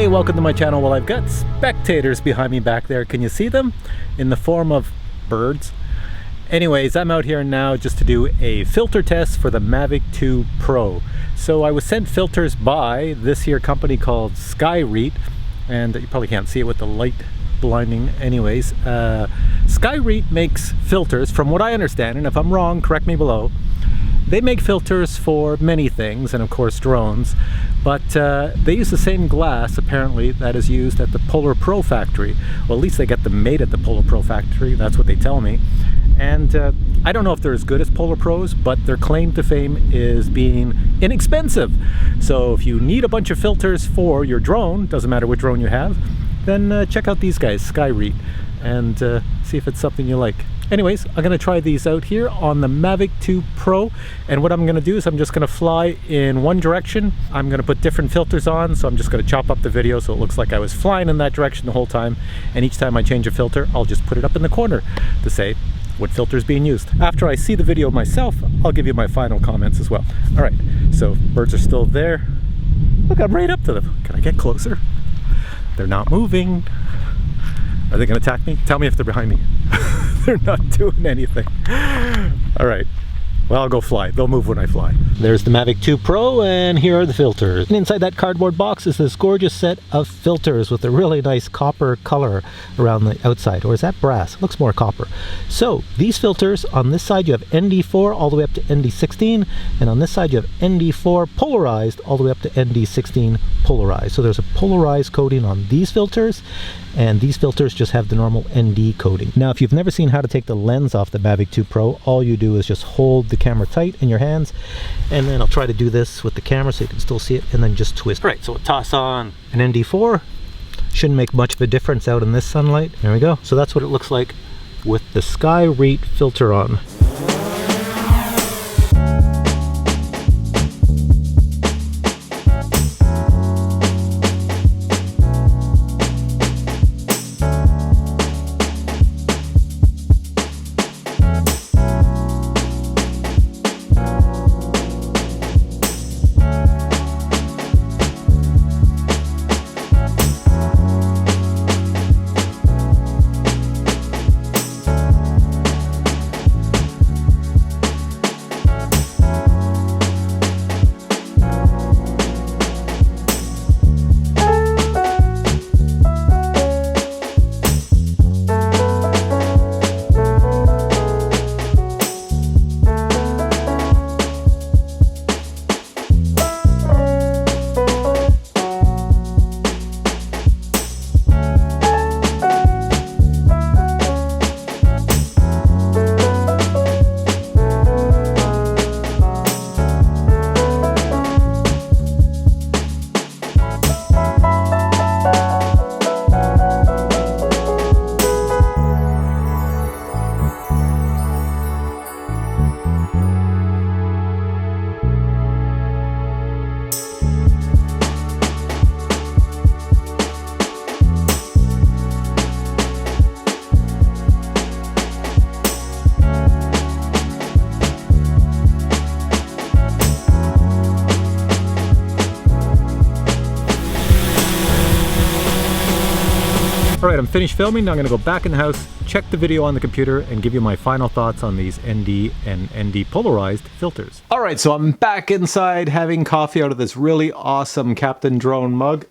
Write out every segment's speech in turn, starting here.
Hey, welcome to my channel. Well, I've got spectators behind me back there. Can you see them? In the form of birds. Anyways, I'm out here now just to do a filter test for the MAVIC 2 Pro. So I was sent filters by this here company called Skyreet, and you probably can't see it with the light blinding. Anyways, Skyreet makes filters, from what I understand, and if I'm wrong, correct me below. They make filters for many things, and of course drones, but they use the same glass, apparently, that is used at the Polar Pro factory. Well, at least they get them made at the Polar Pro factory, that's what they tell me. And I don't know if they're as good as Polar Pros, but their claim to fame is being inexpensive. So if you need a bunch of filters for your drone, doesn't matter what drone you have, then check out these guys, Skyreet, and see if it's something you like. Anyways, I'm going to try these out here on the MAVIC 2 Pro, and what I'm going to do is I'm just going to fly in one direction. I'm going to put different filters on, so I'm just going to chop up the video so it looks like I was flying in that direction the whole time, and each time I change a filter, I'll just put it up in the corner to say what filter is being used. After I see the video myself, I'll give you my final comments as well. Alright, so birds are still there. Look, I'm right up to them. Can I get closer? They're not moving. Are they going to attack me? Tell me if they're behind me. They're not doing anything. All right. Well, I'll go fly. They'll move when I fly. There's the MAVIC 2 Pro, and here are the filters. And inside that cardboard box is this gorgeous set of filters with a really nice copper color around the outside. Or is that brass? It looks more copper. So these filters, on this side you have ND4 all the way up to ND16, and on this side you have ND4 polarized all the way up to ND16 polarized. So there's a polarized coating on these filters, and these filters just have the normal ND coating. Now, if you've never seen how to take the lens off the MAVIC 2 Pro, all you do is just hold the camera tight in your hands, and then I'll try to do this with the camera so you can still see it, and then just twist. All right, so we'll toss on an ND4. Shouldn't make much of a difference out in this sunlight. There we go. So that's what it looks like with the Skyreet filter on. Alright, I'm finished filming. Now I'm going to go back in the house, check the video on the computer, and give you my final thoughts on these ND and ND polarized filters. Alright, so I'm back inside having coffee out of this really awesome Captain Drone mug.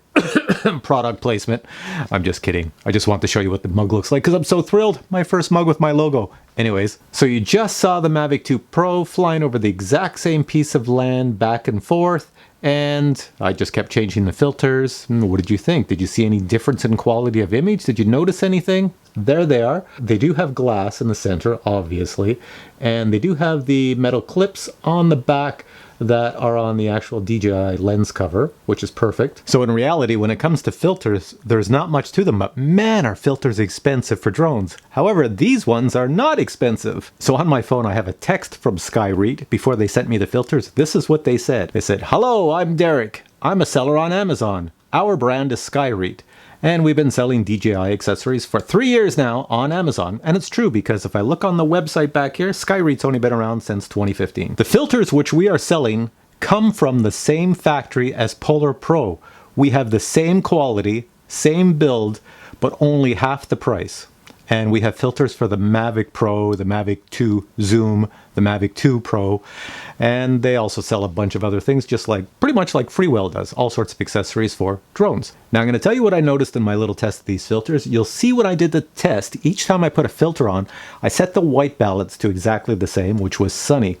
Product placement. I'm just kidding. I just want to show you what the mug looks like because I'm so thrilled. My first mug with my logo. Anyways, so you just saw the MAVIC 2 Pro flying over the exact same piece of land back and forth, and I just kept changing the filters. What did you think? Did you see any difference in quality of image? Did you notice anything? There they are. They do have glass in the center, obviously, and they do have the metal clips on the back that are on the actual DJI lens cover, which is perfect. So in reality, when it comes to filters, there's not much to them, but man, are filters expensive for drones. However, these ones are not expensive. So on my phone, I have a text from Skyreet before they sent me the filters. This is what they said. They said, "Hello, I'm Derek. I'm a seller on Amazon. Our brand is Skyreet. And we've been selling DJI accessories for 3 years now on Amazon. And it's true because if I look on the website back here, Skyreet's only been around since 2015. The filters which we are selling come from the same factory as Polar Pro, we have the same quality, same build, but only half the price. And we have filters for the MAVIC Pro, the MAVIC 2 Zoom, the MAVIC 2 Pro, and they also sell a bunch of other things, just like pretty much like Freewell does, all sorts of accessories for drones. Now I'm going to tell you what I noticed in my little test of these filters. You'll see when I did the test, each time I put a filter on, I set the white balance to exactly the same, which was sunny.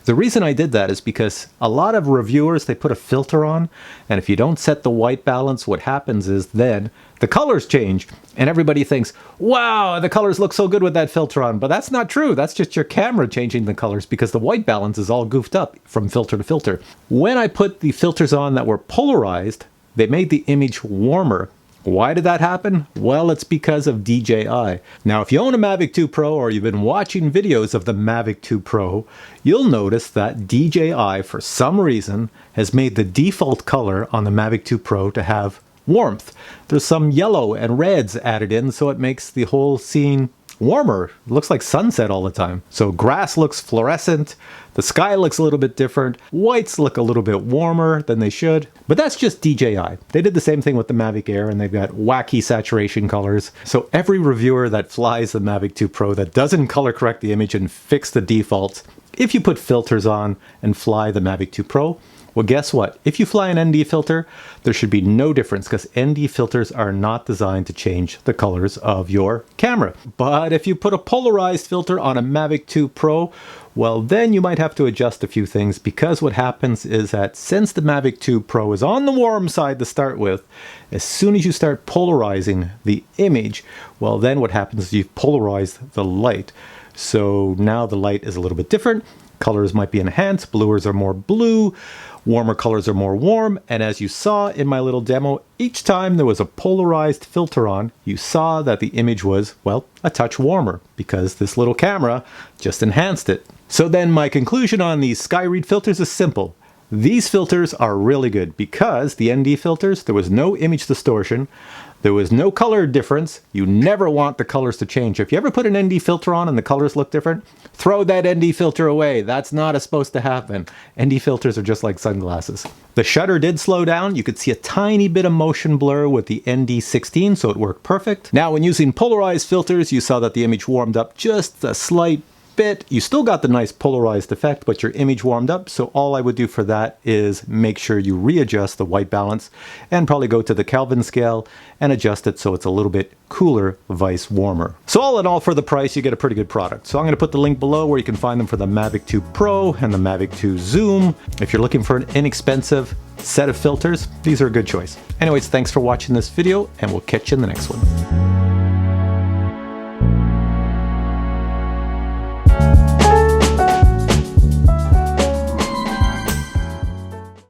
The reason I did that is because a lot of reviewers, they put a filter on, and if you don't set the white balance, what happens is then the colors change, and everybody thinks, wow, the colors look so good with that filter on. But that's not true. That's just your camera changing the colors, because the white balance is all goofed up from filter to filter. When I put the filters on that were polarized, they made the image warmer. Why did that happen? Well, it's because of DJI. Now, if you own a MAVIC 2 Pro or you've been watching videos of the MAVIC 2 Pro, you'll notice that DJI, for some reason, has made the default color on the MAVIC 2 Pro to have warmth. There's some yellow and reds added in, so it makes the whole scene warmer. It looks like sunset all the time. So grass looks fluorescent, the sky looks a little bit different, whites look a little bit warmer than they should, but that's just DJI. They did the same thing with the MAVIC Air, and they've got wacky saturation colors. So every reviewer that flies the MAVIC 2 Pro that doesn't color correct the image and fix the defaults, if you put filters on and fly the MAVIC 2 Pro, well, guess what? If you fly an ND filter, there should be no difference, because ND filters are not designed to change the colors of your camera. But if you put a polarized filter on a MAVIC 2 Pro, well, then you might have to adjust a few things, because what happens is that since the MAVIC 2 Pro is on the warm side to start with, as soon as you start polarizing the image, well, then what happens is you've polarized the light. So now the light is a little bit different. Colors might be enhanced, bluers are more blue, warmer colors are more warm, and as you saw in my little demo, each time there was a polarized filter on, you saw that the image was, well, a touch warmer, because this little camera just enhanced it. So then my conclusion on these SkyRead filters is simple. These filters are really good, because the ND filters, there was no image distortion, there was no color difference. You never want the colors to change. If you ever put an ND filter on and the colors look different, throw that ND filter away. That's not supposed to happen. ND filters are just like sunglasses. The shutter did slow down. You could see a tiny bit of motion blur with the ND16, so it worked perfect. Now, when using polarized filters, you saw that the image warmed up just a slight bit. You still got the nice polarized effect, but your image warmed up. So all I would do for that is make sure you readjust the white balance and probably go to the Kelvin scale and adjust it so it's a little bit cooler, vice warmer. So all in all, for the price, you get a pretty good product. So I'm going to put the link below where you can find them for the MAVIC 2 Pro and the MAVIC 2 Zoom. If you're looking for an inexpensive set of filters, these are a good choice. Anyways, thanks for watching this video, and we'll catch you in the next one.